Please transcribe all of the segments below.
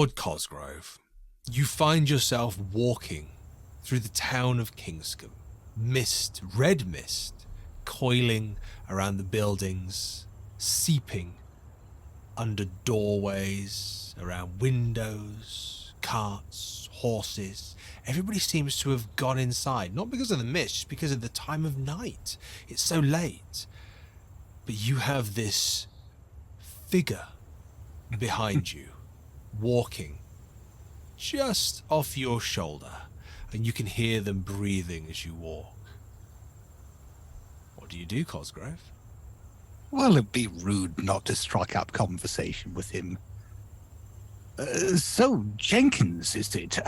Lord Cosgrove, you find yourself walking through the town of Kingscombe. Mist, red mist, coiling around the buildings, seeping under doorways, around windows, carts, horses. Everybody seems to have gone inside, not because of the mist, just because of the time of night. It's so late. But you have this figure behind you, walking just off your shoulder, and you can hear them breathing as you walk. What do you do, Cosgrove? Well, it'd be rude not to strike up conversation with him. So, Jenkins, is it?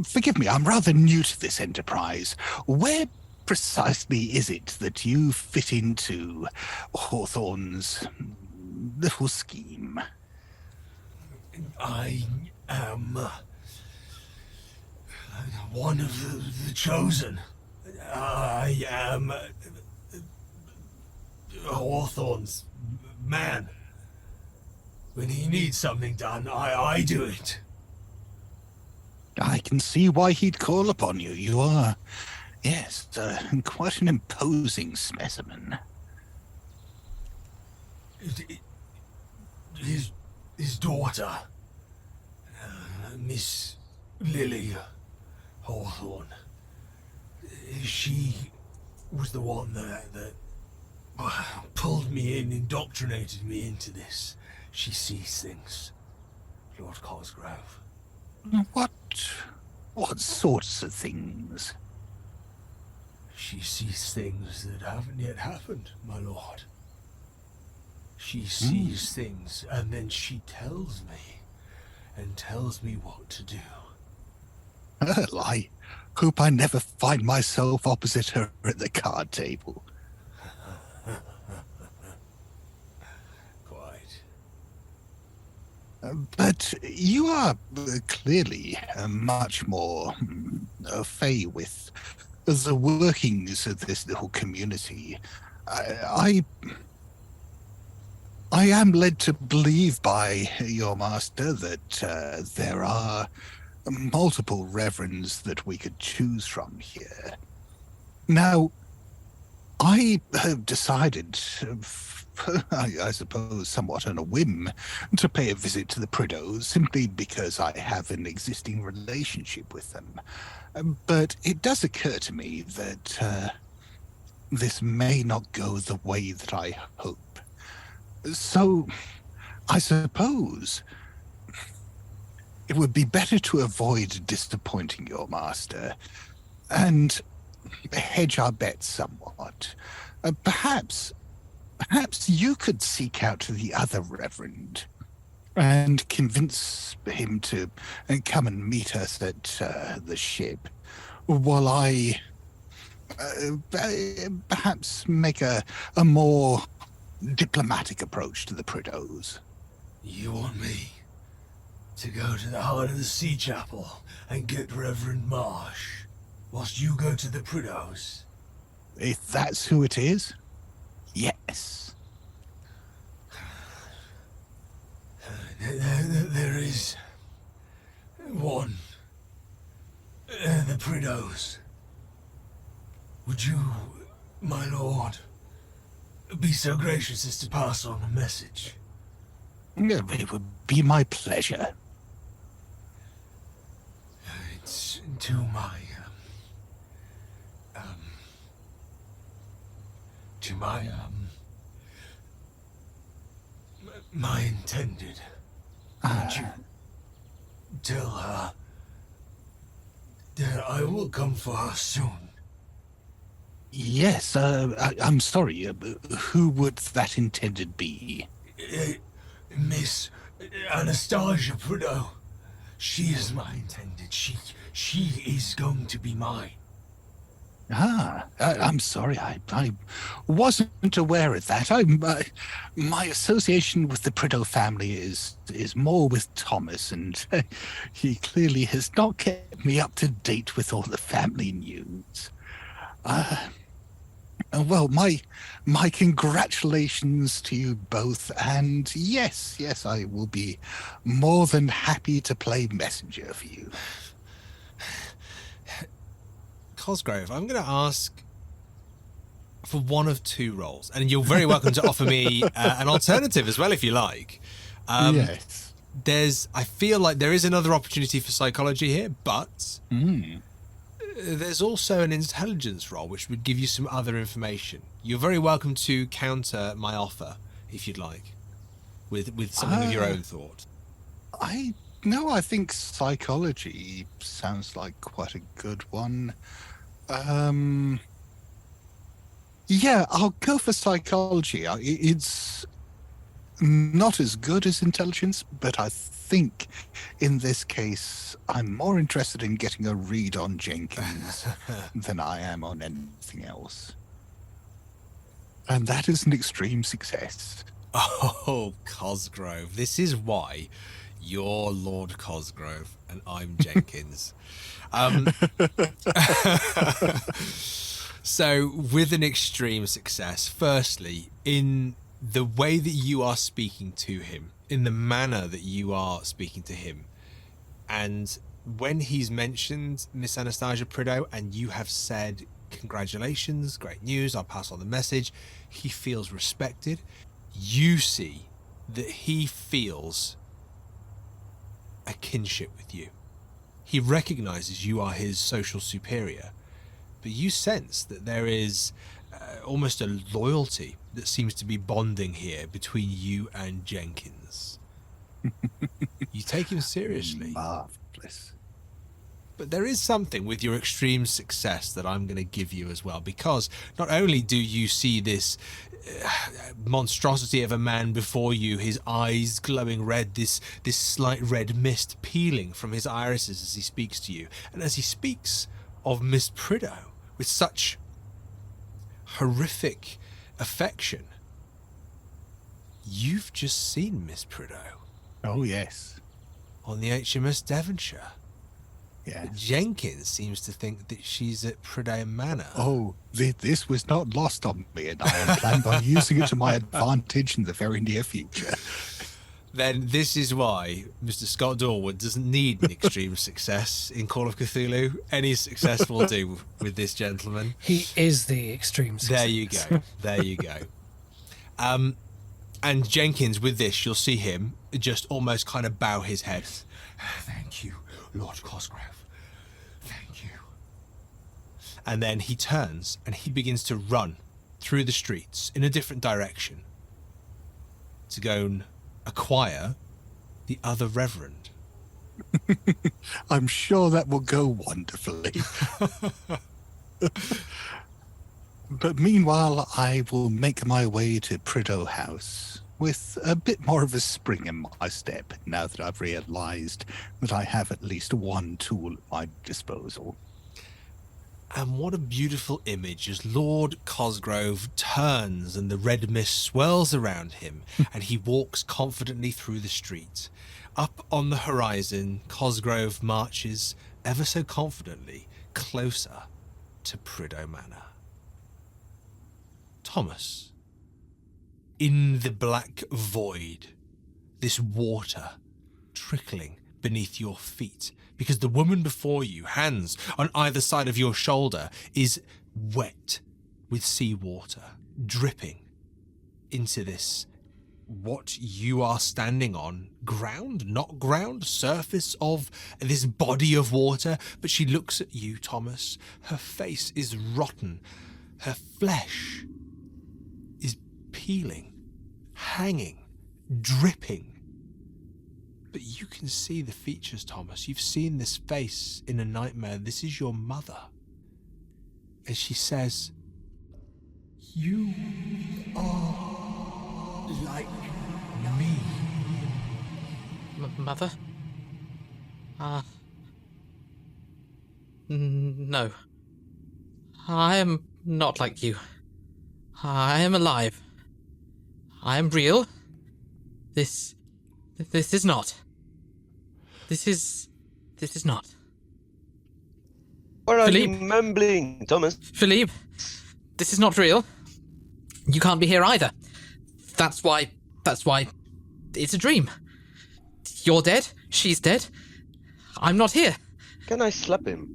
Forgive me, I'm rather new to this enterprise. Where precisely is it that you fit into Hawthorne's little scheme? I am one of the chosen. I am Hawthorne's man. When he needs something done, I do it. I can see why he'd call upon you. You are, yes, quite an imposing specimen. His daughter, Miss Lily Hawthorne, she was the one that pulled me in, indoctrinated me into this. She sees things, Lord Cosgrove. What sorts of things? She sees things that haven't yet happened, my lord. She sees things, and then she tells me what to do. Well, I hope I never find myself opposite her at the card table. Quite. But you are clearly much more au fait with the workings of this little community. I am led to believe by your master that there are multiple reverends that we could choose from here. Now, I have decided, I suppose somewhat on a whim, to pay a visit to the Prideaux simply because I have an existing relationship with them. But it does occur to me that this may not go the way that I hope. So, I suppose it would be better to avoid disappointing your master and hedge our bets somewhat. Perhaps you could seek out the other reverend and convince him to come and meet us at the ship, while I perhaps make a more diplomatic approach to the Prideaux. You want me to go to the heart of the sea chapel and get Reverend Marsh, whilst you go to the Prideaux? If that's who it is, yes. There is one. The Prideaux. Would you, my lord, be so gracious as to pass on a message? It would be my pleasure. It's to my intended. Would you tell her that I will come for her soon? Yes, I'm sorry, who would that intended be? Miss Anastasia Prideaux. She is my intended. She is going to be mine. I'm sorry, I wasn't aware of that. My association with the Prideaux family is more with Thomas, and he clearly has not kept me up to date with all the family news. Well, my congratulations to you both, and yes, I will be more than happy to play messenger for you. Cosgrove, I'm going to ask for one of two roles, and you're very welcome to offer me an alternative as well if you like. Yes. I feel like there is another opportunity for psychology here, but there's also an intelligence role which would give you some other information. You're very welcome to counter my offer if you'd like, with something of your own thought. I think psychology sounds like quite a good one. Yeah, I'll go for psychology. It's not as good as intelligence, but I think in this case, I'm more interested in getting a read on Jenkins than I am on anything else. And that is an extreme success. Oh, Cosgrove. This is why you're Lord Cosgrove and I'm Jenkins. So, with an extreme success, firstly, in the way that you are speaking to him, in the manner that you are speaking to him, and when he's mentioned Miss Anastasia Prideaux and you have said, congratulations, great news, I'll pass on the message, he feels respected. You see that he feels a kinship with you. He recognizes you are his social superior, but you sense that there is almost a loyalty that seems to be bonding here between you and Jenkins. You take him seriously. Marvelous. But there is something with your extreme success that I'm going to give you as well, because not only do you see this monstrosity of a man before you, his eyes glowing red, this slight red mist peeling from his irises as he speaks to you, and as he speaks of Miss Prideaux with such horrific affection, you've just seen Miss Prideaux. Oh, yes. On the HMS Devonshire. Yes. Jenkins seems to think that she's at Prideaux Manor. Oh, this was not lost on me, and I am planning on using it to my advantage in the very near future. Then this is why Mr. Scott Dorward doesn't need an extreme success in Call of Cthulhu. Any success will do with this gentleman. He is the extreme success. There you go. There you go. And Jenkins, with this, you'll see him just almost kind of bow his head. Thank you, Lord Cosgrove. Thank you. And then he turns and he begins to run through the streets in a different direction to go and acquire the other Reverend. I'm sure that will go wonderfully. But meanwhile, I will make my way to Prideaux House with a bit more of a spring in my step now that I've realized that I have at least one tool at my disposal. And what a beautiful image as Lord Cosgrove turns and the red mist swirls around him and he walks confidently through the street. Up on the horizon, Cosgrove marches ever so confidently closer to Prideaux Manor. Thomas, in the black void, this water trickling beneath your feet, because the woman before you, hands on either side of your shoulder, is wet with seawater, dripping into this, what you are standing on, ground, not ground, surface of this body of water. But she looks at you, Thomas. Her face is rotten. Her flesh is peeling, hanging, dripping. But you can see the features, Thomas. You've seen this face in a nightmare. This is your mother. And she says, "You are like me." Mother? No. I am not like you. I am alive. I am real. This is not. This is not. What are Philippe? you mumbling, Thomas? Philippe, this is not real. You can't be here either. That's why it's a dream. You're dead, she's dead, I'm not here. Can I slap him?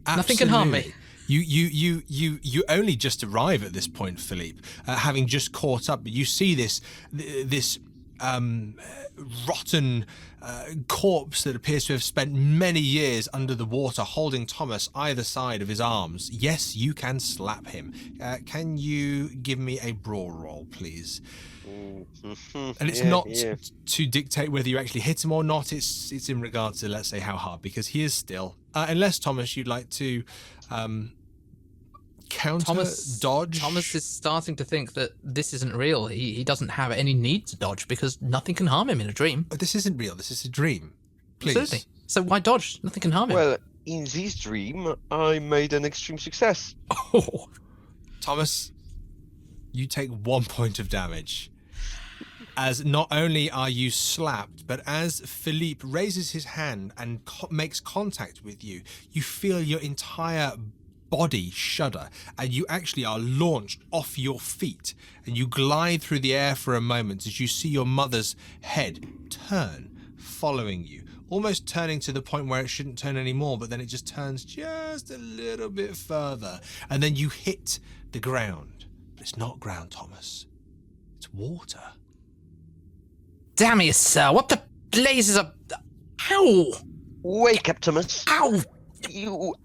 Nothing can harm me. You only just arrive at this point, Philippe, having just caught up. You see this rotten corpse that appears to have spent many years under the water, holding Thomas either side of his arms. Yes, you can slap him. Can you give me a brawl roll, please? And it's not to dictate whether you actually hit him or not. It's in regard to, let's say, how hard, because he is still. Unless, Thomas, you'd like to counter, dodge. Thomas is starting to think that this isn't real. He doesn't have any need to dodge because nothing can harm him in a dream. But this isn't real. This is a dream. Please. Absolutely. So why dodge? Nothing can harm him. Well, in this dream, I made an extreme success. Oh. Thomas, you take 1 point of damage. As not only are you slapped, but as Philippe raises his hand and makes contact with you, you feel your entire body shudder, and you actually are launched off your feet, and you glide through the air for a moment as you see your mother's head turn, following you, almost turning to the point where it shouldn't turn anymore, but then it just turns just a little bit further, and then you hit the ground. But it's not ground, Thomas. It's water. Damn you, sir. What the blazes are... Ow! Wake up, Thomas. Ow!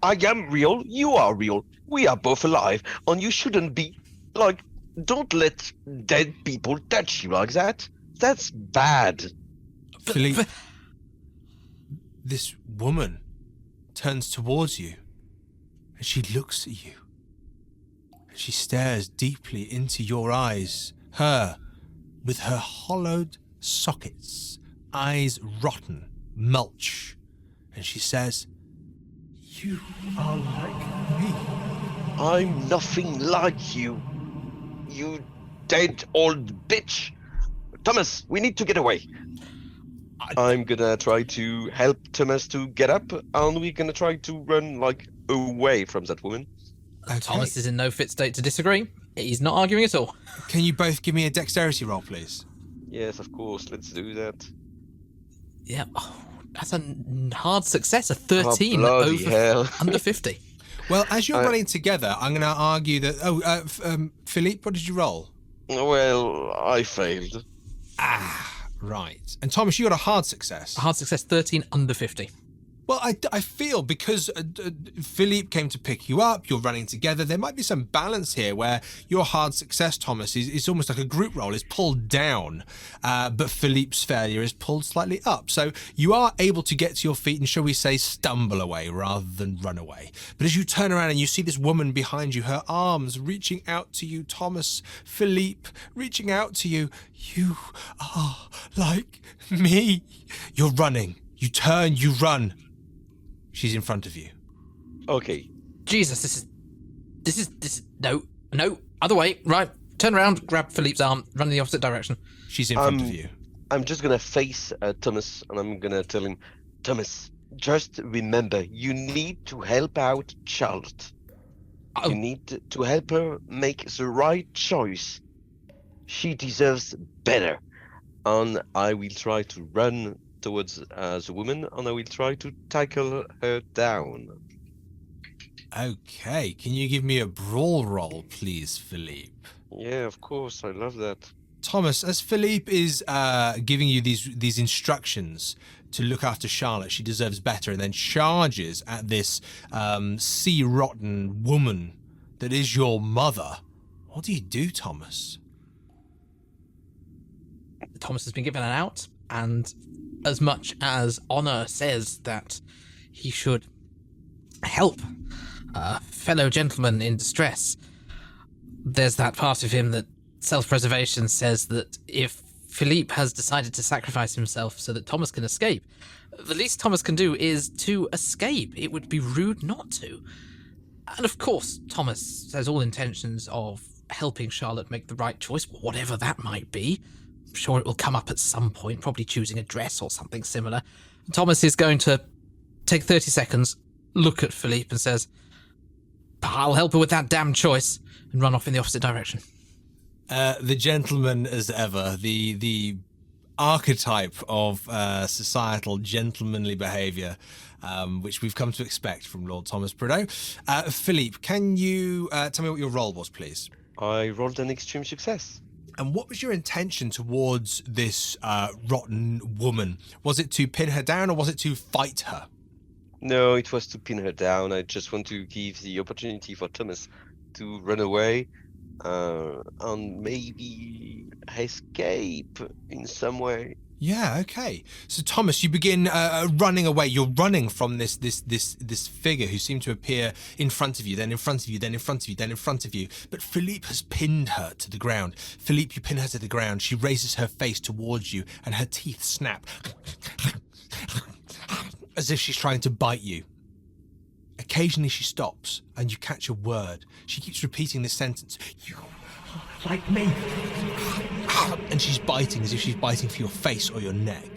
I am real. You are real. We are both alive, and you shouldn't be... Like, don't let dead people touch you like that. That's bad. Philippe, this woman turns towards you, and she looks at you. And she stares deeply into your eyes, her, with her hollowed sockets, eyes rotten, mulch, and she says, "You are like me." I'm nothing like you. You dead old bitch. Thomas, we need to get away. I'm gonna try to help Thomas to get up, and we're gonna try to run, like, away from that woman. Okay. Thomas is in no fit state to disagree. He's not arguing at all. Can you both give me a dexterity roll, please? Yes, of course, let's do that. Yeah, that's a hard success. A 13 bloody over hell. under 50. Well, as you're running together, I'm going to argue that... Philippe, what did you roll? Well, I failed. Right. And Thomas, you got a hard success. A hard success, 13 under 50. Well, I feel because Philippe came to pick you up, you're running together, there might be some balance here where your hard success, Thomas, is almost like a group roll, is pulled down, but Philippe's failure is pulled slightly up. So you are able to get to your feet and, shall we say, stumble away rather than run away. But as you turn around and you see this woman behind you, her arms reaching out to you, Thomas, Philippe, reaching out to you, you are like me. You're running. You turn, you run. She's in front of you. Okay. Jesus, this is no, other way, right, turn around, grab Philippe's arm, run in the opposite direction. She's in front of you. I'm just gonna face Thomas, and I'm gonna tell him, Thomas, just remember, you need to help out Charlotte. Oh. You need to help her make the right choice. She deserves better. And I will try to run towards the woman, and I will try to tackle her down. Okay, can you give me a brawl roll, please, Philippe? Yeah, of course, I love that. Thomas, as Philippe is giving you these instructions to look after Charlotte, she deserves better, and then charges at this sea-rotten woman that is your mother. What do you do, Thomas? Thomas has been given an out, and as much as honor says that he should help a fellow gentleman in distress, there's that part of him that self-preservation says that if Philippe has decided to sacrifice himself so that Thomas can escape, the least Thomas can do is to escape. It would be rude not to. And of course, Thomas has all intentions of helping Charlotte make the right choice, whatever that might be. I'm sure it will come up at some point, probably choosing a dress or something similar. Thomas is going to take 30 seconds, look at Philippe and says, I'll help her with that damn choice. and run off in the opposite direction. The gentleman as ever, the archetype of societal gentlemanly behaviour, which we've come to expect from Lord Thomas Prideaux. Philippe, can you tell me what your role was, please? I rolled an extreme success. And what was your intention towards this rotten woman? Was it to pin her down or was it to fight her? No, it was to pin her down. I just want to give the opportunity for Thomas to run away and maybe escape in some way. Yeah, okay. So Thomas, you begin running away. You're running from this figure who seemed to appear in front of you, then in front of you, then in front of you, then in front of you. But Philippe has pinned her to the ground. Philippe, you pin her to the ground. She raises her face towards you, and her teeth snap as if she's trying to bite you. Occasionally she stops, and you catch a word. She keeps repeating this sentence. You like me. And she's biting as if she's biting for your face or your neck.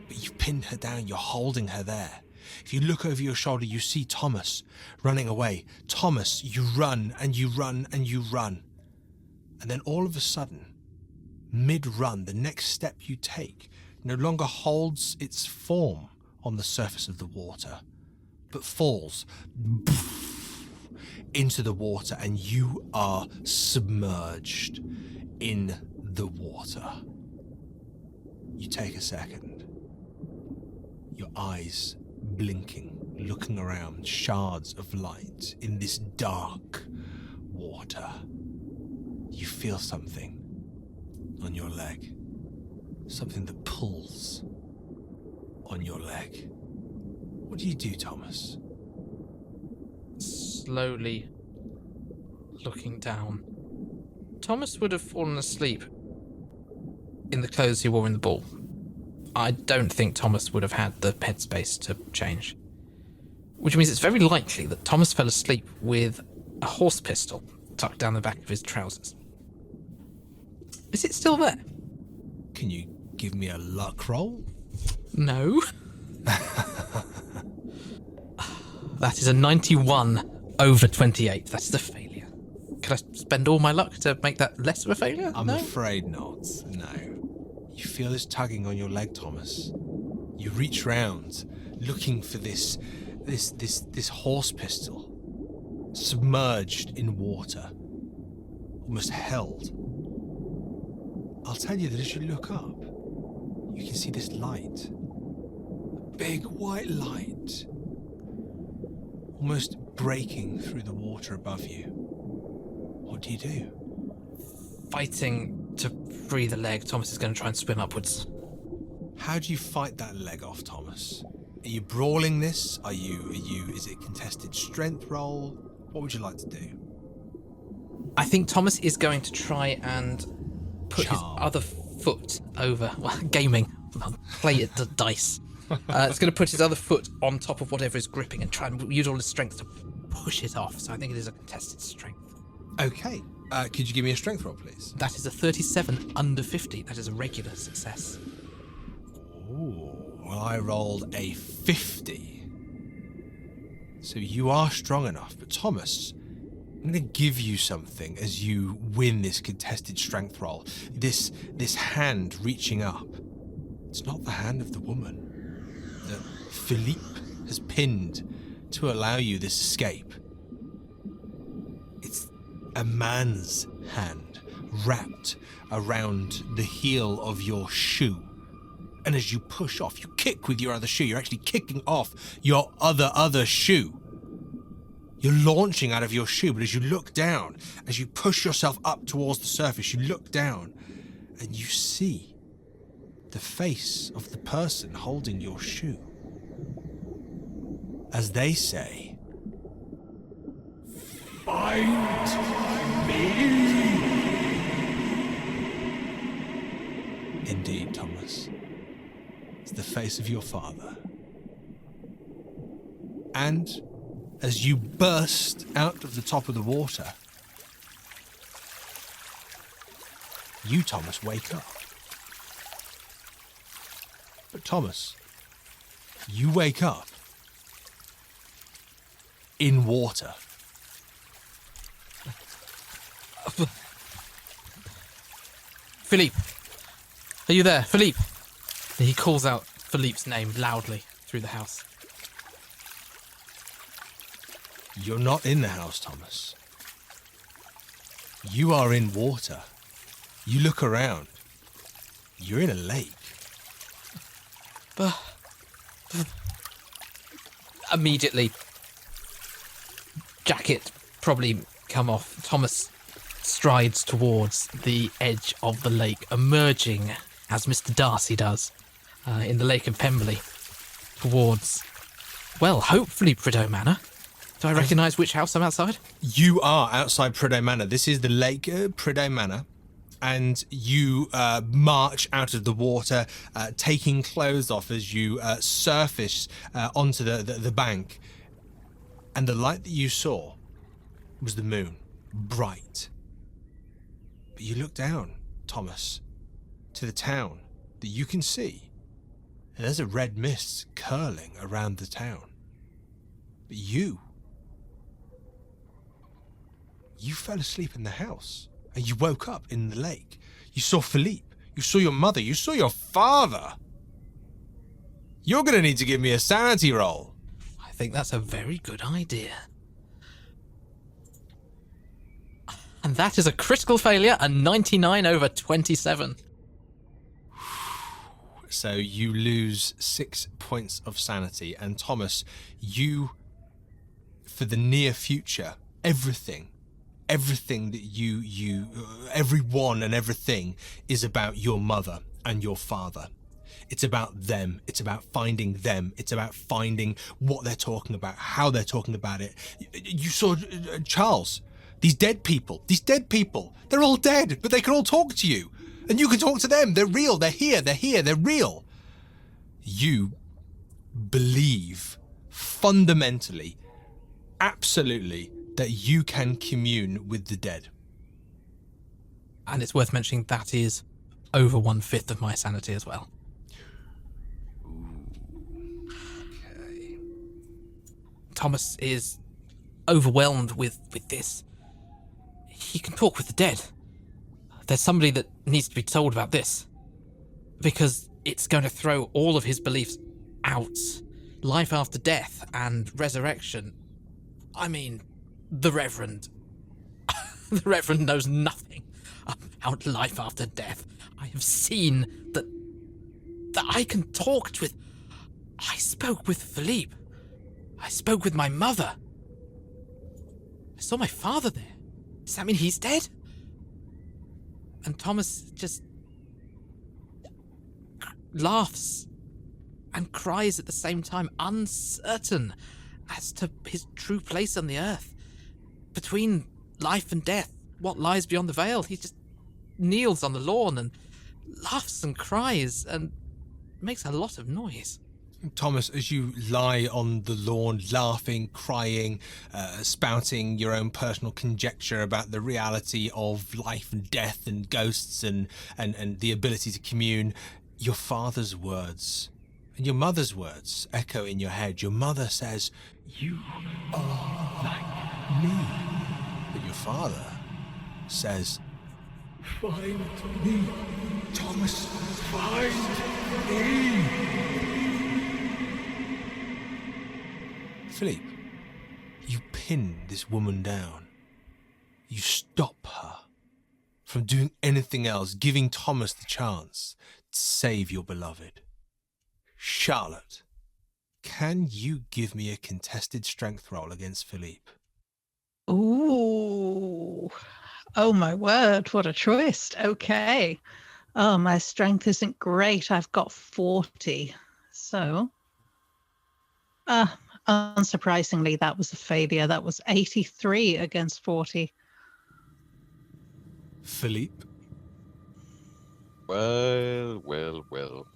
But you've pinned her down, you're holding her there. If you look over your shoulder, you see Thomas running away. Thomas, you run and you run and you run. And then all of a sudden, mid-run, the next step you take no longer holds its form on the surface of the water, but falls into the water, and you are submerged in the water. You take a second, your eyes blinking, looking around, shards of light in this dark water. You feel something on your leg, something that pulls on your leg. What do you do, Thomas? Slowly looking down. Thomas would have fallen asleep in the clothes he wore in the ball. I don't think Thomas would have had the headspace to change. Which means it's very likely that Thomas fell asleep with a horse pistol tucked down the back of his trousers. Is it still there? Can you give me a luck roll? No. That is a 91 over 28. That is a failure. Can I spend all my luck to make that less of a failure? I'm No? afraid not. No. You feel this tugging on your leg, Thomas. You reach round, looking for this horse pistol, submerged in water, almost held. I'll tell you that as you look up, you can see this light, a big white light, almost breaking through the water above you. What do you do? Fighting to free the leg, Thomas is going to try and swim upwards. How do you fight that leg off, Thomas? Are you brawling this? Is it contested strength roll? What would you like to do? I think Thomas is going to try and put Charm. his other foot over... Well, gaming. I'll play it to dice. It's going to put his other foot on top of whatever is gripping and try and use all his strength to push it off. So I think it is a contested strength. Okay. Could you give me a strength roll, please? That is a 37 under 50. That is a regular success. Ooh, well, I rolled a 50. So you are strong enough. But Thomas, I'm going to give you something as you win this contested strength roll. This hand reaching up. It's not the hand of the woman that Philippe has pinned to allow you this escape. It's a man's hand wrapped around the heel of your shoe. And as you push off, you kick with your other shoe. You're actually kicking off your other shoe. You're launching out of your shoe, but as you look down, as you push yourself up towards the surface, you look down and you see the face of the person holding your shoe. As they say, "Find me!" Indeed, Thomas. It's the face of your father. And as you burst out of the top of the water, you, Thomas, wake up. But Thomas, you wake up in water. Philippe! Are you there? Philippe! And he calls out Philippe's name loudly through the house. You're not in the house, Thomas. You are in water. You look around. You're in a lake. But immediately, jacket probably come off. Thomas strides towards the edge of the lake, emerging as Mr. Darcy does in the Lake of Pemberley towards, well, hopefully Prideaux Manor. Do I recognise which house I'm outside? You are outside Prideaux Manor. This is the Lake Prideaux Manor. And you march out of the water, taking clothes off as you surface onto the bank. And the light that you saw was the moon, bright. But you look down, Thomas, to the town that you can see. And there's a red mist curling around the town. But you fell asleep in the house. And you woke up in the lake. You saw Philippe. You saw your mother. You saw your father. You're going to need to give me a sanity roll. I think that's a very good idea. And that is a critical failure, a 99 over 27. So you lose 6 points of sanity. And Thomas, you, for the near future, everything that you everyone and everything is about your mother and your father. It's about them. It's about finding them. It's about finding what they're talking about, how they're talking about it. You saw Charles. These dead people, they're all dead, but they can all talk to you. And you can talk to them. They're real. They're here. They're real. You believe fundamentally, absolutely, that you can commune with the dead. And it's worth mentioning that is over 1/5 of my sanity as well. Okay. Thomas is overwhelmed with this. He can talk with the dead. There's somebody that needs to be told about this, because it's going to throw all of his beliefs out. Life after death and resurrection. I mean, the Reverend. The Reverend knows nothing about life after death. I have seen that I can talk with. I spoke with Philippe. I spoke with my mother. I saw my father there. Does that mean he's dead? And Thomas just laughs and cries at the same time, uncertain as to his true place on the earth. Between life and death, what lies beyond the veil? He just kneels on the lawn and laughs and cries and makes a lot of noise. Thomas, as you lie on the lawn, laughing, crying, spouting your own personal conjecture about the reality of life and death and ghosts and the ability to commune, your father's words and your mother's words echo in your head. Your mother says, "You are like me." But your father says, "Find me, Thomas, find me." Philippe, you pin this woman down. You stop her from doing anything else, giving Thomas the chance to save your beloved. Charlotte, can you give me a contested strength roll against Philippe? Ooh. Oh, my word. What a twist. Okay. Oh, my strength isn't great. I've got 40. So, unsurprisingly, that was a failure. That was 83 against 40. Philippe? Well.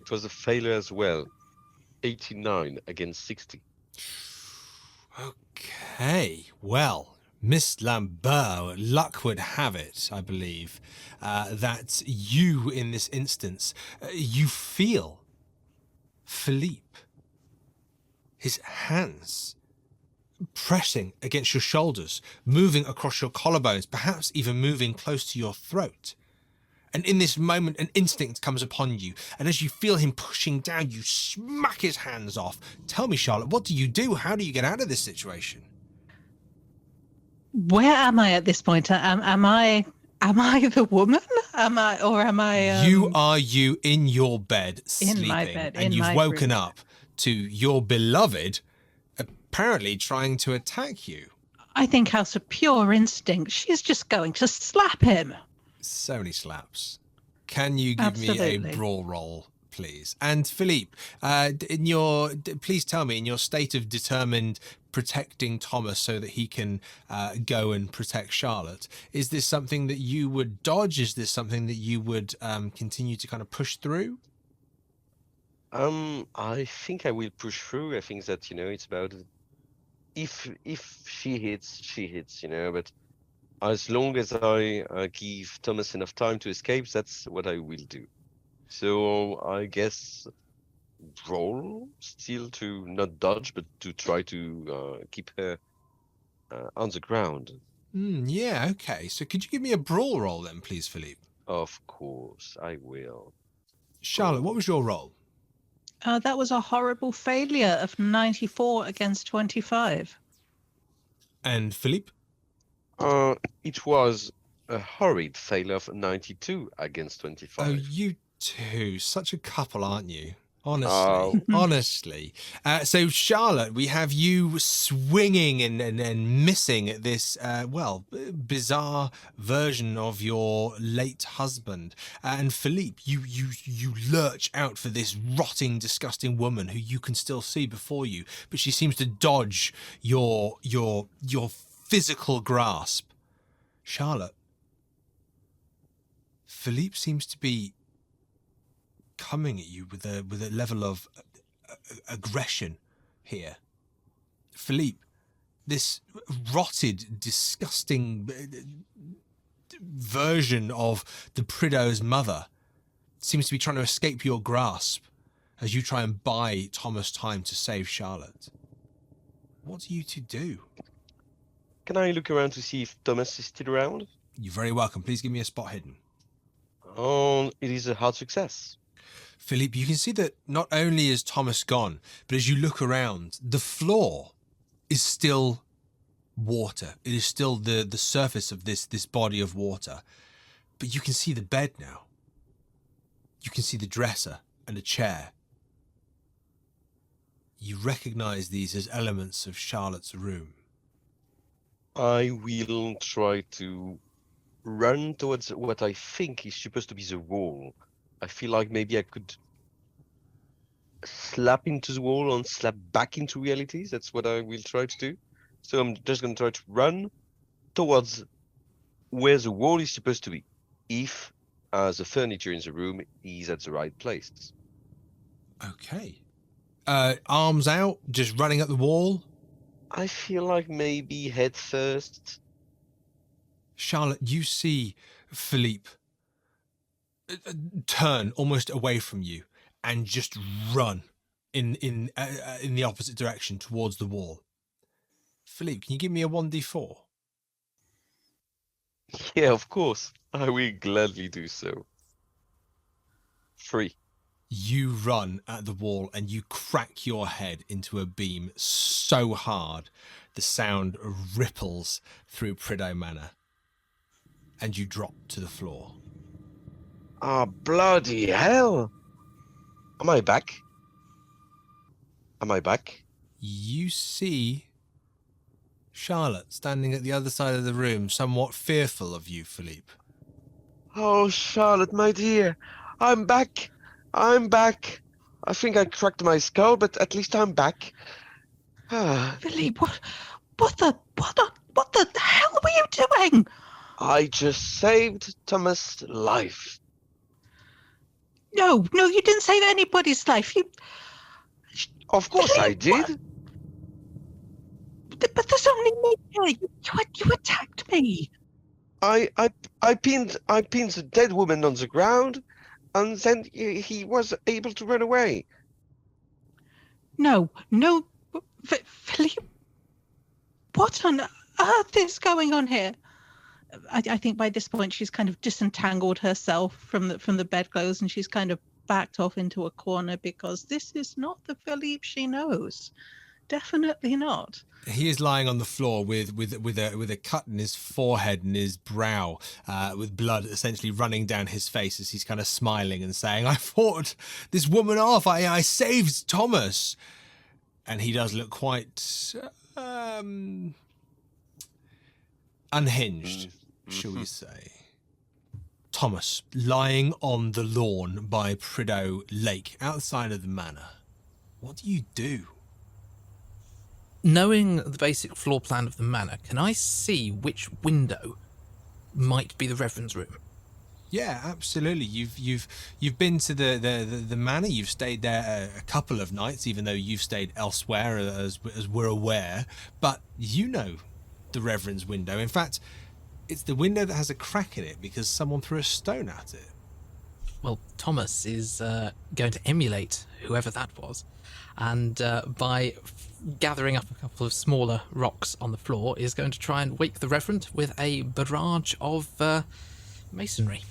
It was a failure as well. 89 against 60. Okay, well, Miss Lambert, luck would have it, I believe, that you, in this instance, you feel Philippe, his hands pressing against your shoulders, moving across your collarbones, perhaps even moving close to your throat. And in this moment, an instinct comes upon you. And as you feel him pushing down, you smack his hands off. Tell me, Charlotte, what do you do? How do you get out of this situation? Where am I at this point? Am I the woman? Am I? You are you in your bed, sleeping, in my bed, and in you've my woken room. up to your beloved apparently trying to attack you. I think out of pure instinct, she's just going to slap him. So many slaps. Can you give me a Absolutely. brawl roll, please? And Philippe, please tell me, in your state of determined protecting Thomas so that he can go and protect Charlotte, is this something that you would dodge? Is this something that you would continue to kind of push through? I think I will push through. I think that, it's about if she hits, but as long as I give Thomas enough time to escape, that's what I will do. So I guess roll still to not dodge, but to try to keep her on the ground. Yeah, okay. So could you give me a brawl roll then, please, Philippe? Of course, I will. Charlotte, what was your roll? That was a horrible failure of 94 against 25. And Philippe? It was a horrid failure of 92 against 25. Oh, you two, such a couple, aren't you? Honestly, Oh. honestly. So Charlotte, we have you swinging and missing at this, bizarre version of your late husband. And Philippe, you lurch out for this rotting, disgusting woman who you can still see before you, but she seems to dodge your physical grasp. Charlotte, Philippe seems to be coming at you with a level of aggression here. Philippe, this rotted, disgusting version of the Prideaux's mother seems to be trying to escape your grasp as you try and buy Thomas time to save Charlotte. What do you two do? Can I look around to see if Thomas is still around? You're very welcome. Please give me a spot hidden. It is a hard success. Philippe, you can see that not only is Thomas gone, but as you look around, the floor is still water. It is still the surface of this body of water. But you can see the bed now. You can see the dresser and a chair. You recognize these as elements of Charlotte's room. I will try to run towards what I think is supposed to be the wall. I feel like maybe I could slap into the wall and slap back into reality. That's what I will try to do. So I'm just going to try to run towards where the wall is supposed to be, if the furniture in the room is at the right place. Okay. Arms out, just running at the wall. I feel like maybe head first. Charlotte, you see Philippe turn almost away from you and just run in the opposite direction towards the wall. Philippe, can you give me a 1d4? Yeah, of course. I will gladly do so. 3. You run at the wall and you crack your head into a beam so hard the sound ripples through Prideaux Manor and you drop to the floor. Ah, bloody hell! Am I back? Am I back? You see Charlotte standing at the other side of the room, somewhat fearful of you, Philippe. Oh, Charlotte, my dear, I'm back. I'm back. I think I cracked my skull, but at least I'm back. Philippe, what the hell were you doing? I just saved Thomas' life. No, you didn't save anybody's life. Of course I did. But there's only me here. You attacked me. I pinned the dead woman on the ground, and then he was able to run away. No, Philippe. What on earth is going on here? I think by this point she's kind of disentangled herself from the bedclothes, and she's kind of backed off into a corner, because this is not the Philippe she knows. Definitely not. He is lying on the floor with a cut in his forehead and his brow, with blood essentially running down his face as he's kind of smiling and saying, "I fought this woman off. I saved Thomas." And he does look quite unhinged, shall we say. Thomas, lying on the lawn by Prideaux Lake, outside of the manor. What do you do? Knowing the basic floor plan of the manor, can I see which window might be the Reverend's room? Yeah, absolutely. You've been to the manor. You've stayed there a couple of nights, even though you've stayed elsewhere, as we're aware. But you know the Reverend's window. In fact, it's the window that has a crack in it because someone threw a stone at it. Well, Thomas is going to emulate whoever that was, and by gathering up a couple of smaller rocks on the floor, is going to try and wake the Reverend with a barrage of masonry.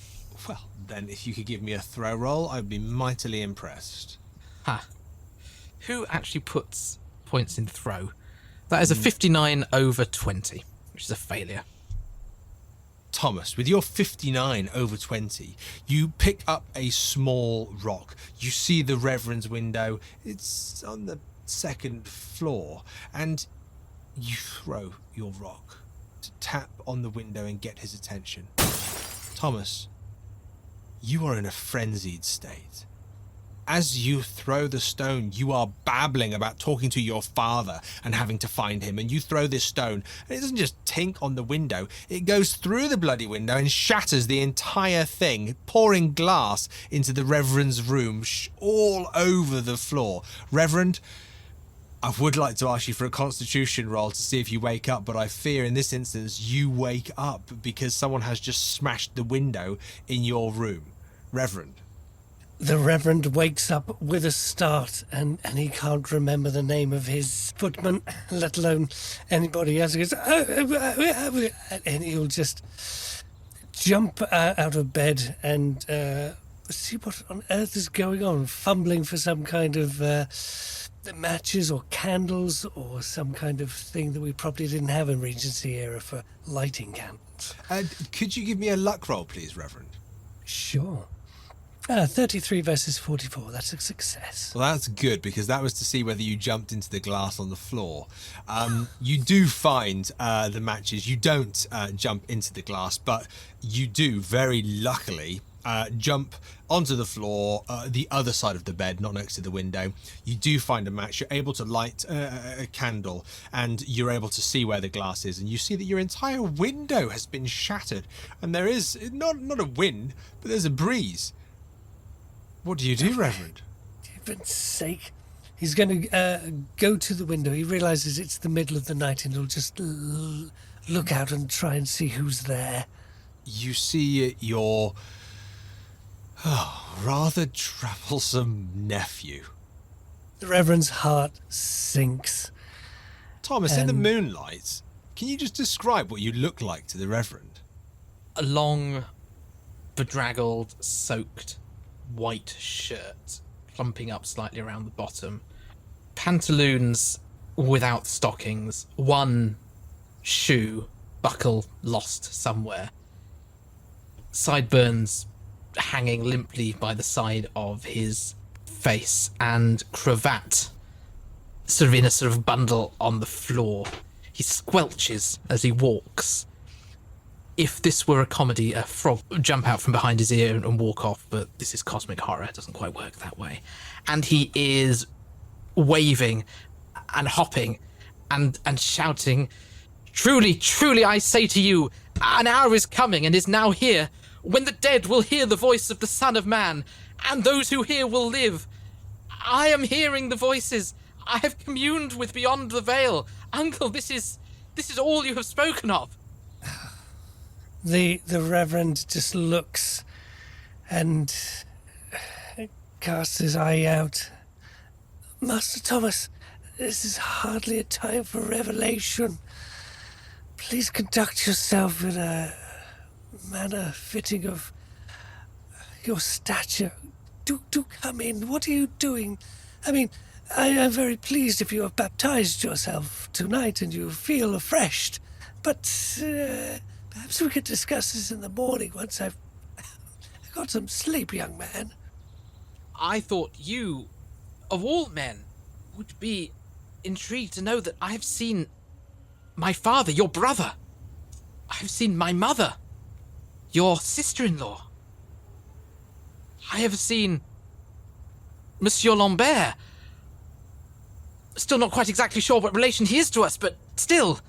Well, then, if you could give me a throw roll, I'd be mightily impressed. Ha! Who actually puts points in throw? That is a 59 over 20, which is a failure. Thomas, with your 59 over 20, you pick up a small rock. You see the Reverend's window. It's on the second floor, and you throw your rock to tap on the window and get his attention. Thomas, you are in a frenzied state. As you throw the stone, you are babbling about talking to your father and having to find him, and you throw this stone, and it doesn't just tink on the window, it goes through the bloody window and shatters the entire thing, pouring glass into the Reverend's room, all over the floor. Reverend, I would like to ask you for a constitution roll to see if you wake up, but I fear in this instance you wake up because someone has just smashed the window in your room. Reverend. The Reverend wakes up with a start, and he can't remember the name of his footman, let alone anybody else. He goes, and he'll just jump out of bed and see what on earth is going on, fumbling for some kind of matches or candles or some kind of thing that we probably didn't have in Regency era for lighting candles. Could you give me a luck roll, please, Reverend? Sure. 33 versus 44, that's a success. Well, that's good, because that was to see whether you jumped into the glass on the floor. You do find the matches. You don't jump into the glass, but you do, very luckily, jump onto the floor, the other side of the bed, not next to the window. You do find a match. You're able to light a candle, and you're able to see where the glass is, and you see that your entire window has been shattered, and there is not a wind, but there's a breeze. What do you do, Reverend? For heaven's sake. He's going to go to the window. He realizes it's the middle of the night, and he'll just look out and try and see who's there. You see your rather troublesome nephew. The Reverend's heart sinks. Thomas, in the moonlight, can you just describe what you look like to the Reverend? A long, bedraggled, soaked white shirt, clumping up slightly around the bottom, pantaloons without stockings, one shoe buckle lost somewhere, sideburns hanging limply by the side of his face, and cravat sort of in a sort of bundle on the floor. He squelches as he walks. If this were a comedy, a frog would jump out from behind his ear and walk off, but this is cosmic horror. It doesn't quite work that way. And he is waving and hopping and shouting, "Truly, truly, I say to you, an hour is coming and is now here, when the dead will hear the voice of the Son of Man, and those who hear will live. I am hearing the voices. I have communed with beyond the veil. Uncle, this is all you have spoken of." The Reverend just looks and casts his eye out. "Master Thomas, this is hardly a time for revelation. Please conduct yourself in a manner fitting of your stature. Do come in. What are you doing? I mean, I am very pleased if you have baptized yourself tonight and you feel refreshed. But perhaps we could discuss this in the morning once I've got some sleep, young man. I thought you, of all men, would be intrigued to know that I have seen my father, your brother. I have seen my mother, your sister-in-law. I have seen Monsieur Lambert. Still not quite exactly sure what relation he is to us, but still.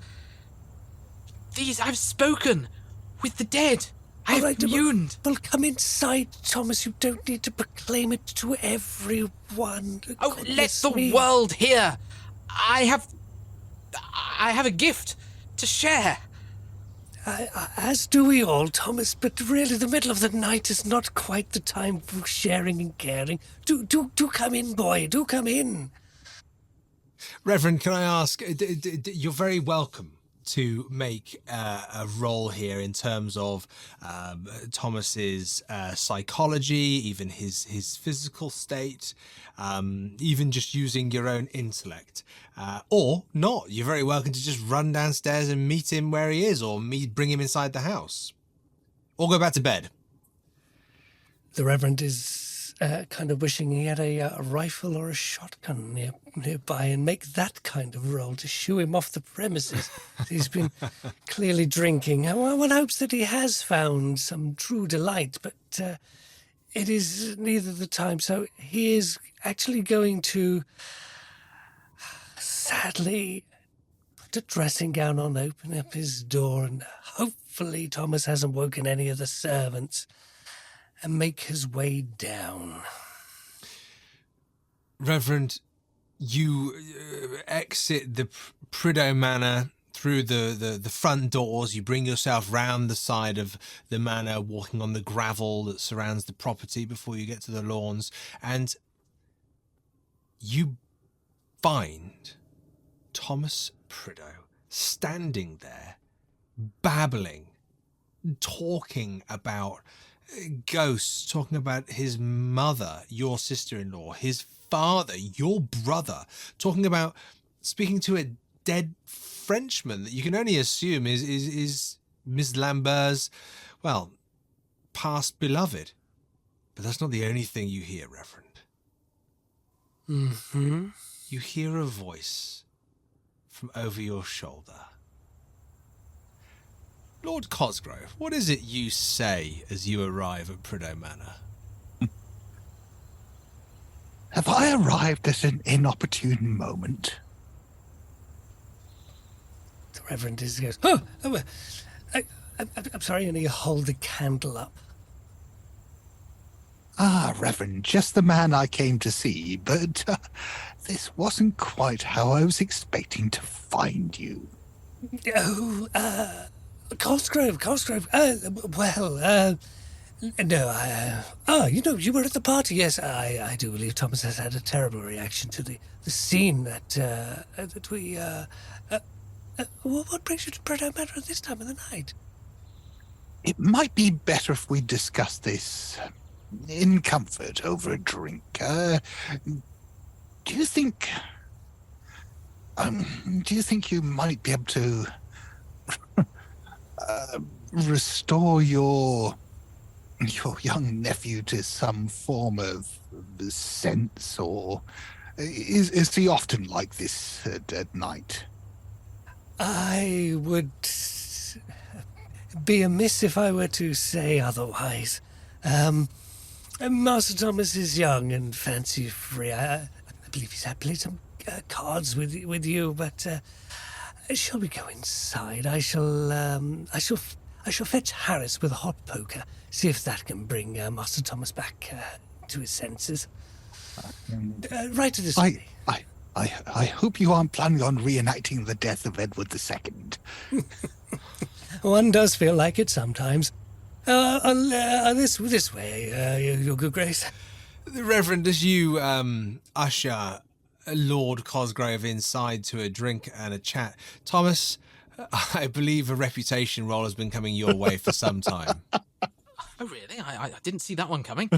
I've spoken with the dead. I have communed. Well, come inside, Thomas. You don't need to proclaim it to everyone. Oh, let the world hear. I have a gift to share. As do we all, Thomas, but really the middle of the night is not quite the time for sharing and caring. Do come in, boy. Do come in. Reverend, can I ask, you're very welcome to make a role here in terms of Thomas's psychology, even his physical state, even just using your own intellect. Or not. You're very welcome to just run downstairs and meet him where he is, or bring him inside the house. Or go back to bed. The Reverend is kind of wishing he had a rifle or a shotgun nearby and make that kind of roll to shoo him off the premises. He's been clearly drinking. One hopes that he has found some true delight, but it is neither the time. So he is actually going to sadly put a dressing gown on, open up his door, and hopefully Thomas hasn't woken any of the servants, and make his way down. Reverend, you exit the Prideaux Manor through the front doors. You bring yourself round the side of the manor, walking on the gravel that surrounds the property before you get to the lawns, and you find Thomas Prideaux standing there, babbling, talking about ghosts, talking about his mother, your sister-in-law, his father, your brother, speaking to a dead Frenchman that you can only assume is Miss Lambert's, well, past beloved. But that's not the only thing you hear, Reverend. Mm-hmm. You hear a voice from over your shoulder. Lord Cosgrove, what is it you say as you arrive at Prideaux Manor? Have I arrived at an inopportune moment? The Reverend goes, I'm sorry, and he hold the candle up. Ah, Reverend, just the man I came to see, but this wasn't quite how I was expecting to find you. Oh, Cosgrove. No, you were at the party. Yes, I do believe Thomas has had a terrible reaction to the scene that we. What brings you to Prideaux Manor at this time of the night? It might be better if we discuss this in comfort over a drink. Do you think you might be able to restore your young nephew to some form of sense, or is he often like this at night? I would be amiss if I were to say otherwise. Master Thomas is young and fancy-free. I believe he's played some cards with you, but shall we go inside? I shall fetch Harris with a hot poker. See if that can bring Master Thomas back to his senses. Right to this way. I hope you aren't planning on reenacting the death of Edward II. One does feel like it sometimes. This way, Your Good Grace. The Reverend, as you usher Lord Cosgrove inside to a drink and a chat, Thomas, I believe a reputation roll has been coming your way for some time. Oh, really? I didn't see that one coming.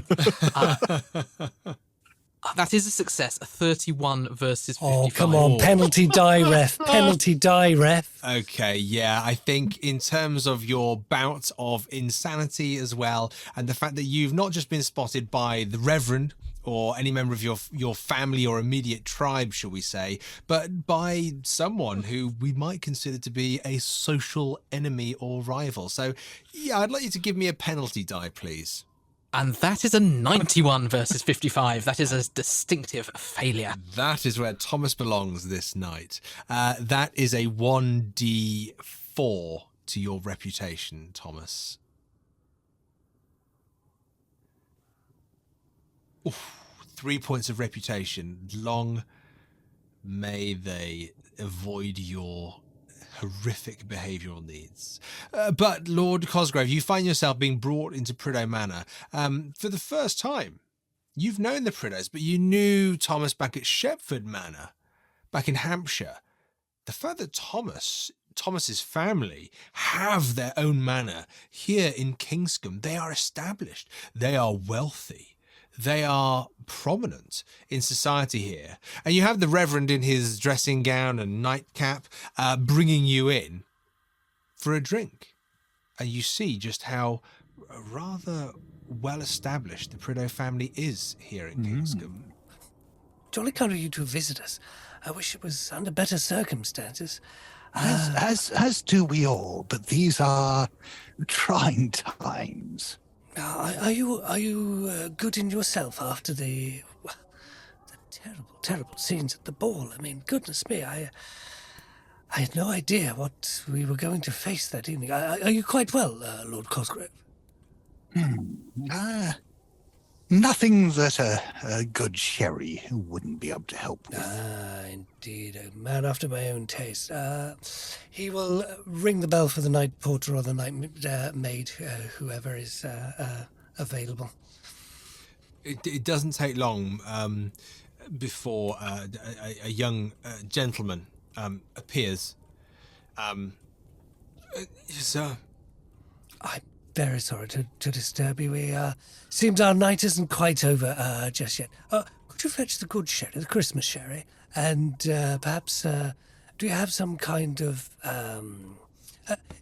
That is a success, a 31 versus 55. Oh, come on. Penalty die, ref. Penalty die, ref. Okay, yeah, I think in terms of your bout of insanity as well, and the fact that you've not just been spotted by the Reverend or any member of your family or immediate tribe, shall we say, but by someone who we might consider to be a social enemy or rival. So, yeah, I'd like you to give me a penalty die, please. And that is a 91 versus 55. That is a distinctive failure. That is where Thomas belongs this night. That is a 1d4 to your reputation, Thomas. Oof, 3 points of reputation. Long may they avoid your horrific behavioural needs. But, Lord Cosgrove, you find yourself being brought into Prideaux Manor for the first time. You've known the Prideaux, but you knew Thomas back at Shepford Manor, back in Hampshire. The fact that Thomas's family have their own manor here in Kingscombe, they are established, they are wealthy. They are prominent in society here. And you have the Reverend in his dressing gown and nightcap bringing you in for a drink. And you see just how rather well established the Prideaux family is here in Kingscombe. Jolly kind of you to visit us. I wish it was under better circumstances. As do we all, but these are trying times. Are you good in yourself after the terrible scenes at the ball? I mean, goodness me, I had no idea what we were going to face that evening. Are you quite well, Lord Cosgrove? Nothing that a good sherry wouldn't be able to help with. Indeed, a man after my own taste. He will ring the bell for the night porter or the night maid, whoever is available. It doesn't take long before a young gentleman appears. Sir. I'm very sorry to disturb you. Seems our night isn't quite over just yet. Could you fetch the good sherry, the Christmas sherry? And perhaps, do you have some kind of...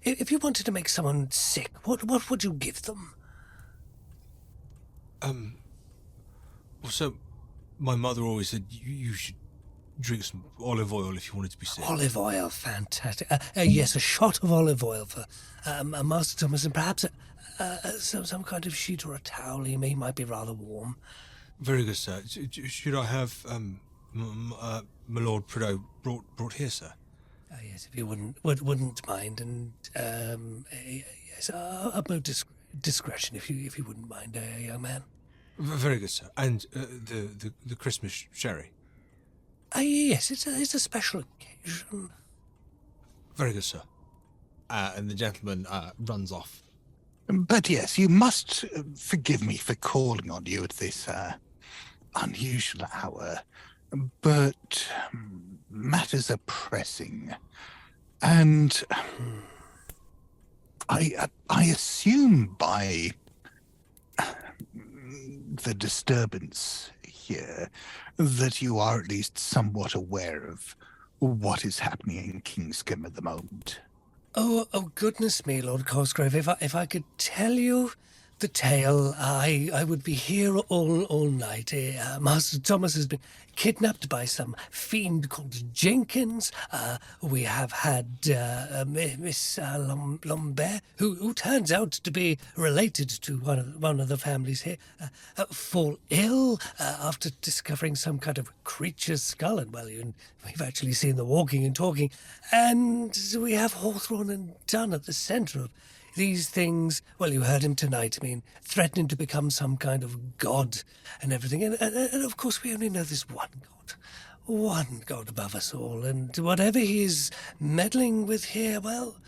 if you wanted to make someone sick, what would you give them? Well, so my mother always said you should drink some olive oil if you wanted to be sick. Olive oil, fantastic. Yes, a shot of olive oil for Master Thomas, and perhaps some kind of sheet or a towel. He might be rather warm. Very good, sir. Should I have my Lord Prideaux brought here, sir? Yes, if you wouldn't mind, and yes, utmost discretion, if you wouldn't mind, young man. Very good, sir. And the Christmas sherry. Yes, it's a special occasion. Very good, sir. And the gentleman runs off. But yes, you must forgive me for calling on you at this unusual hour. But matters are pressing. And I assume by the disturbance here that you are at least somewhat aware of what is happening in Kingscombe at the moment. Oh, goodness me, Lord Cosgrove. If I could tell you the tale, I would be here all night. Master Thomas has been kidnapped by some fiend called Jenkins. We have had Miss Lambert, who turns out to be related to one of the families here, fall ill after discovering some kind of creature's skull. And, well, we've actually seen the walking and talking. And we have Hawthorne and Dunn at the centre of these things. Well, you heard him tonight. I mean, threatening to become some kind of god and everything. And of course, we only know this one god above us all. And whatever he's meddling with here, well,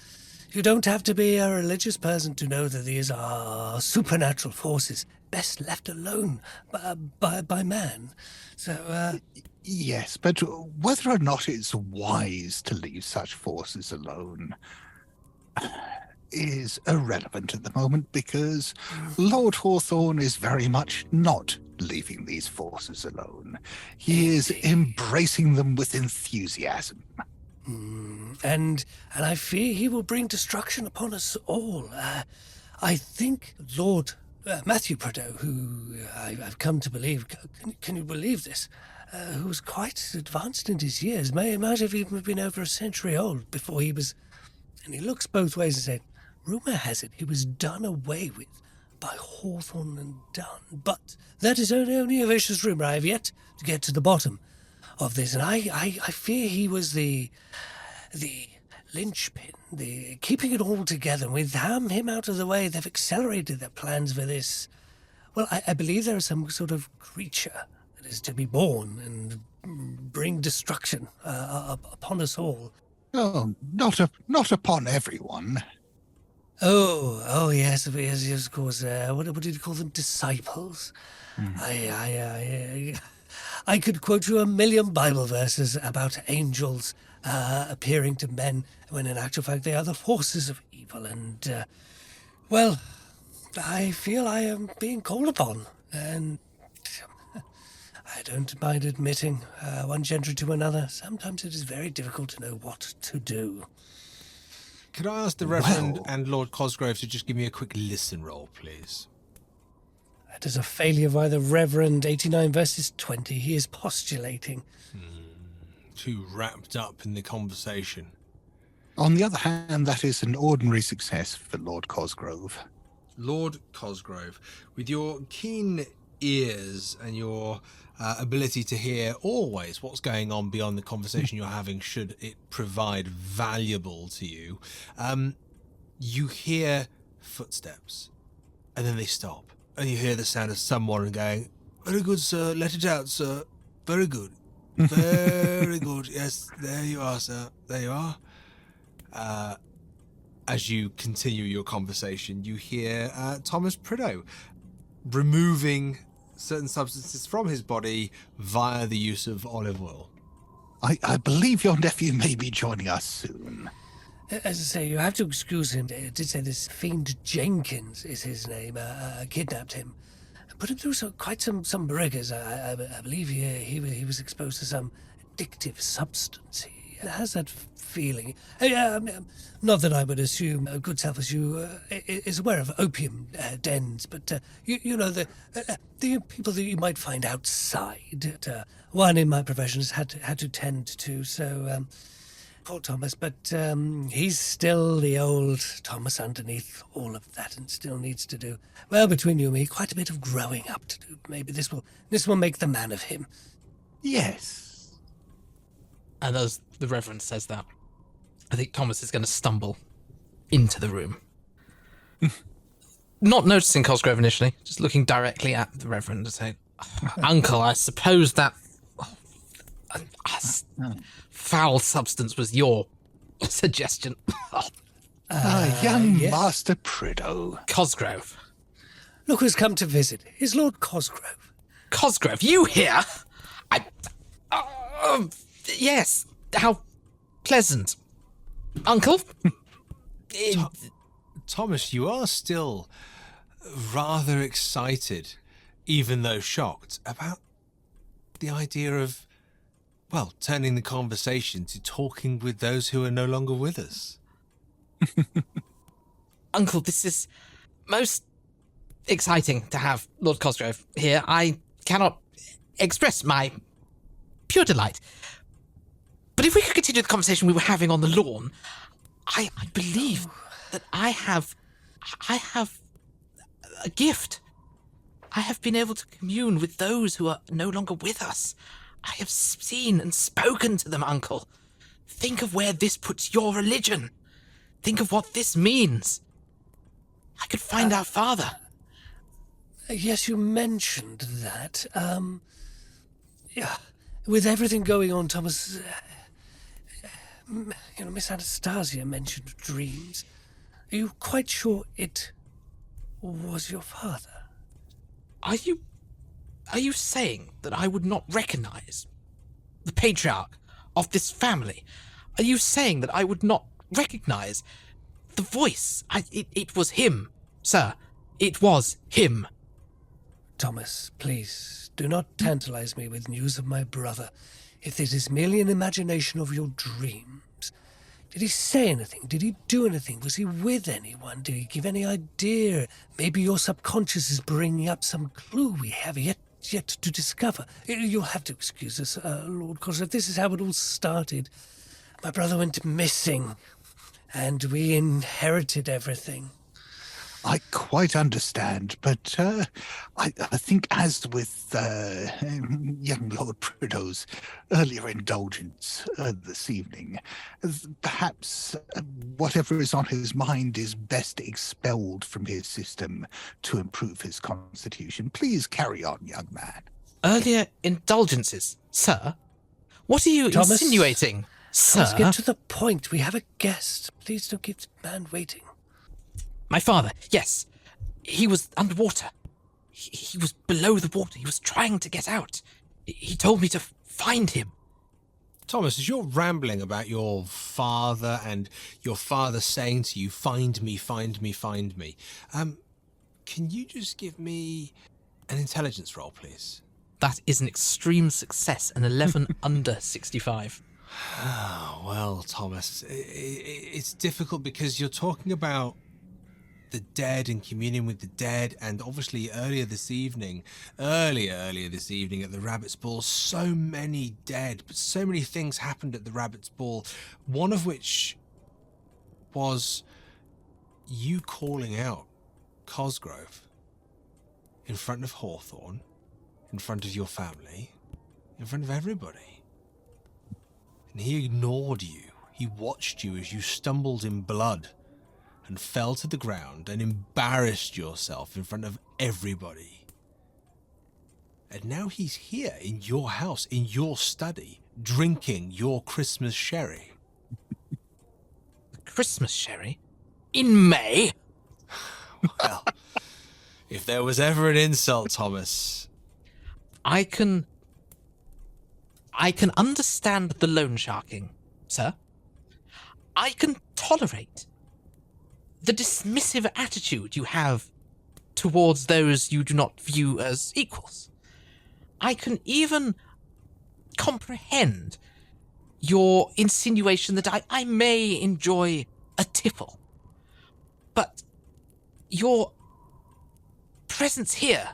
you don't have to be a religious person to know that these are supernatural forces best left alone by man. So, Yes, but whether or not it's wise to leave such forces alone is irrelevant at the moment, because Lord Hawthorne is very much not leaving these forces alone. He is embracing them with enthusiasm. And I fear he will bring destruction upon us all. I think Lord Matthew Prideaux, who I've come to believe, can you believe this, who was quite advanced in his years, might have even been over a century old before he was... And he looks both ways and said, rumour has it he was done away with by Hawthorne and Dunn. But that is only a vicious rumour. I have yet to get to the bottom of this, and I fear he was the linchpin, the keeping it all together. With him out of the way, they've accelerated their plans for this. Well, I believe there is some sort of creature that is to be born and bring destruction upon us all. Oh, not upon everyone. Oh, yes, of course. What did you call them? Disciples. I could quote you 1,000,000 Bible verses about angels appearing to men, when in actual fact they are the forces of evil. And, well, I feel I am being called upon, and I don't mind admitting, one gentry to another, sometimes it is very difficult to know what to do. Could I ask the Reverend and Lord Cosgrove to just give me a quick listen roll, please? That is a failure by the Reverend, 89 verses 20. He is postulating. Too wrapped up in the conversation. On the other hand, that is an ordinary success for Lord Cosgrove. Lord Cosgrove, with your keen ears and your ability to hear always what's going on beyond the conversation you're having, should it provide valuable to you, you hear footsteps, and then they stop, and you hear the sound of someone going, "Very good, sir. Let it out, sir. Very good. Very good. Yes, there you are, sir. There you are." As you continue your conversation, you hear Thomas Prideaux removing certain substances from his body via the use of olive oil. I believe your nephew may be joining us soon. As I say, you have to excuse him. I did say this fiend Jenkins is his name, kidnapped him. Put him through quite some rigors. I believe he was exposed to some addictive substance. He has that feeling. Not that I would assume a good self as you is aware of opium dens, but you know the people that you might find outside. One in my profession has had to tend to. So poor Thomas, but he's still the old Thomas underneath all of that, and still needs to do well, between you and me, quite a bit of growing up to do. Maybe this will make the man of him. Yes. And as the Reverend says that, I think Thomas is going to stumble into the room. Not noticing Cosgrove initially, just looking directly at the Reverend and saying, "Uncle, I suppose that foul substance was your suggestion." Young Master Prideaux. Cosgrove. Look who's come to visit. Is Lord Cosgrove. Cosgrove, you here? Yes, how pleasant. Uncle? Thomas, you are still rather excited, even though shocked, about the idea of, well, turning the conversation to talking with those who are no longer with us. Uncle, this is most exciting to have Lord Cosgrove here. I cannot express my pure delight. But if we could continue the conversation we were having on the lawn, I believe that I have a gift. I have been able to commune with those who are no longer with us. I have seen and spoken to them, Uncle. Think of where this puts your religion. Think of what this means. I could find our father. Yes, you mentioned that. Yeah, with everything going on, Thomas, Miss Anastasia mentioned dreams. Are you quite sure it was your father? Are you saying that I would not recognize the patriarch of this family. Are you saying that I would not recognize the voice? It was him, sir. It was him. Thomas, please, do not tantalize me with news of my brother. If it is merely an imagination of your dreams. Did he say anything? Did he do anything? Was he with anyone? Did he give any idea? Maybe your subconscious is bringing up some clue we have yet to discover. You'll have to excuse us, Lord Cosgrove. This is how it all started. My brother went missing, and we inherited everything. I quite understand, but I think, as with young Lord Prideaux's earlier indulgence this evening, perhaps whatever is on his mind is best expelled from his system to improve his constitution. Please carry on, young man. Earlier indulgences, sir? What are you Thomas, insinuating, sir? Let's get to the point. We have a guest. Please don't keep the man waiting. My father, yes. He was underwater. He was below the water. He was trying to get out. He told me to find him. Thomas, as you're rambling about your father and your father saying to you, find me, find me, find me, can you just give me an intelligence roll, please? That is an extreme success, an 11 under 65. Oh, well, Thomas, it's difficult because you're talking about the dead and communion with the dead, and obviously earlier this evening at the Rabbit's Ball, so many dead, but so many things happened at the Rabbit's Ball, one of which was you calling out Cosgrove in front of Hawthorne, in front of your family, in front of everybody. And he ignored you. He watched you as you stumbled in blood and fell to the ground and embarrassed yourself in front of everybody. And now he's here in your house, in your study, drinking your Christmas sherry. Christmas sherry? In May? Well, if there was ever an insult, Thomas... I can understand the loan sharking, sir. I can tolerate the dismissive attitude you have towards those you do not view as equals. I can even comprehend your insinuation that I may enjoy a tipple. But your presence here,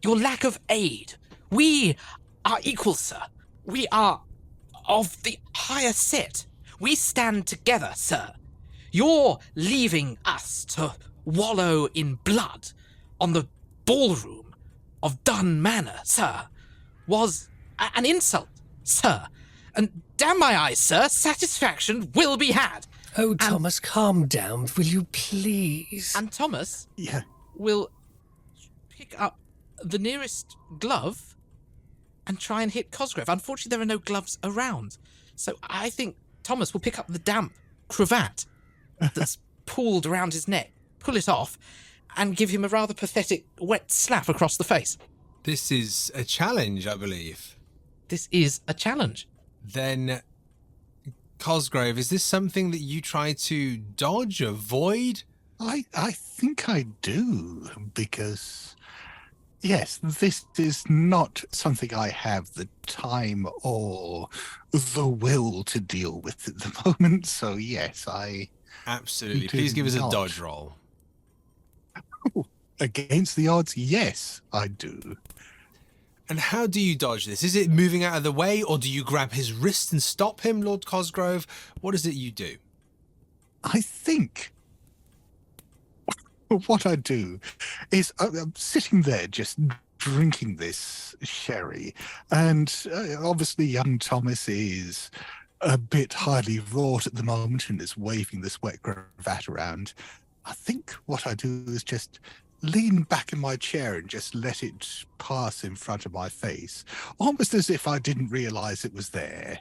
your lack of aid, we are equals, sir. We are of the higher set. We stand together, sir. You're leaving us to wallow in blood on the ballroom of Dun Manor, sir, was an insult, sir. And damn my eyes, sir, satisfaction will be had. Oh, Thomas, calm down, will you please? And Thomas Yeah. will pick up the nearest glove and try and hit Cosgrove. Unfortunately, there are no gloves around. So I think Thomas will pick up the damp cravat that's pulled around his neck, pull it off, and give him a rather pathetic wet slap across the face. This is a challenge, I believe. This is a challenge. Then, Cosgrove, is this something that you try to dodge, avoid? I think I do, because, yes, this is not something I have the time or the will to deal with at the moment, so yes, I... Absolutely. Do Please give us a not. dodge roll. Against the odds, yes, I do. And how do you dodge this? Is it moving out of the way, or do you grab his wrist and stop him, Lord Cosgrove? What is it you do? I think what I do is I'm sitting there just drinking this sherry, and obviously young Thomas is a bit highly wrought at the moment and is waving this wet cravat around. I think what I do is just lean back in my chair and just let it pass in front of my face, almost as if I didn't realize it was there.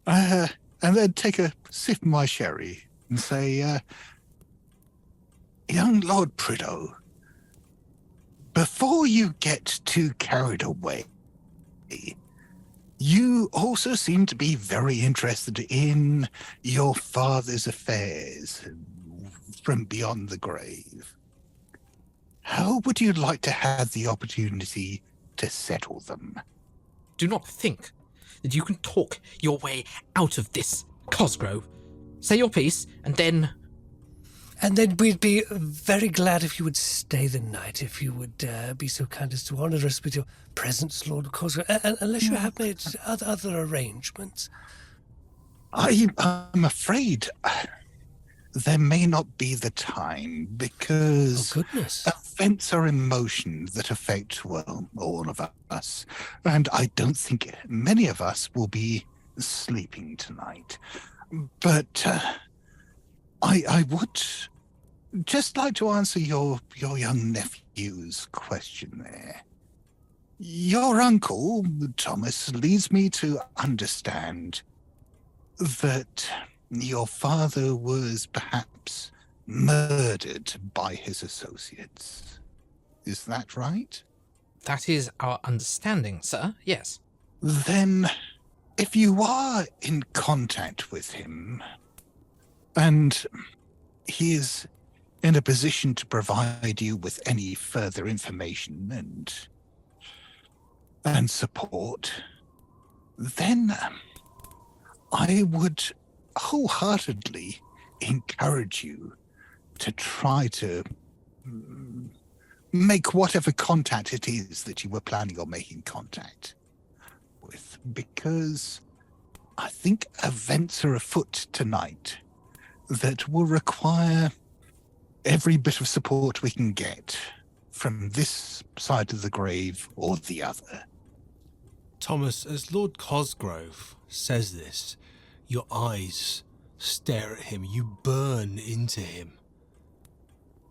And then take a sip of my sherry and say, young Lord Prideaux, before you get too carried away, You also seem to be very interested in your father's affairs from beyond the grave. How would you like to have the opportunity to settle them? Do not think that you can talk your way out of this, Cosgrove. Say your piece, and then... And then we'd be very glad if you would stay the night, if you would be so kind as to honour us with your presence, Lord Cosgrove, unless you have made other arrangements. I'm afraid there may not be the time, because goodness. Events are emotions that affect, well, all of us. And I don't think many of us will be sleeping tonight. But I would just like to answer your young nephew's question there. Your uncle, Thomas, leads me to understand that your father was perhaps murdered by his associates. Is that right? That is our understanding, sir, yes. Then, if you are in contact with him, and he is in a position to provide you with any further information and support, then I would wholeheartedly encourage you to try to make whatever contact it is that you were planning on making contact with, because I think events are afoot tonight that will require every bit of support we can get from this side of the grave or the other. Thomas, as Lord Cosgrove says this, your eyes stare at him, you burn into him.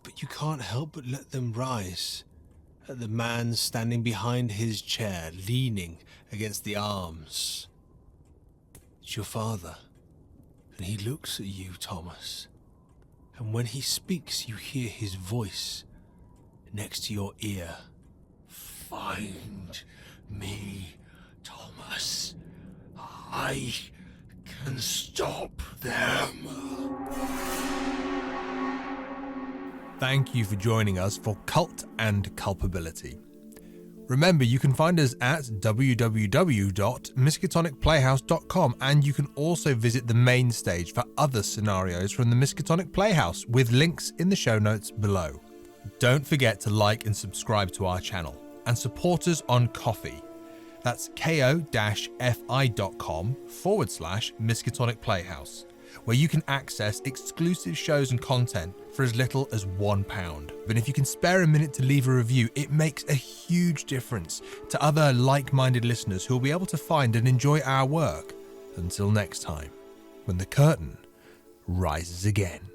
But you can't help but let them rise at the man standing behind his chair, leaning against the arms. It's your father, and he looks at you, Thomas. And when he speaks, you hear his voice next to your ear. Find me, Thomas. I can stop them. Thank you for joining us for Cult and Culpability. Remember, you can find us at www.miskatonicplayhouse.com, and you can also visit the main stage for other scenarios from the Miskatonic Playhouse, with links in the show notes below. Don't forget to like and subscribe to our channel, and support us on Ko-fi. That's ko-fi.com/Miskatonic Playhouse, where you can access exclusive shows and content for as little as £1. But if you can spare a minute to leave a review, it makes a huge difference to other like-minded listeners who will be able to find and enjoy our work. Until next time, when the curtain rises again.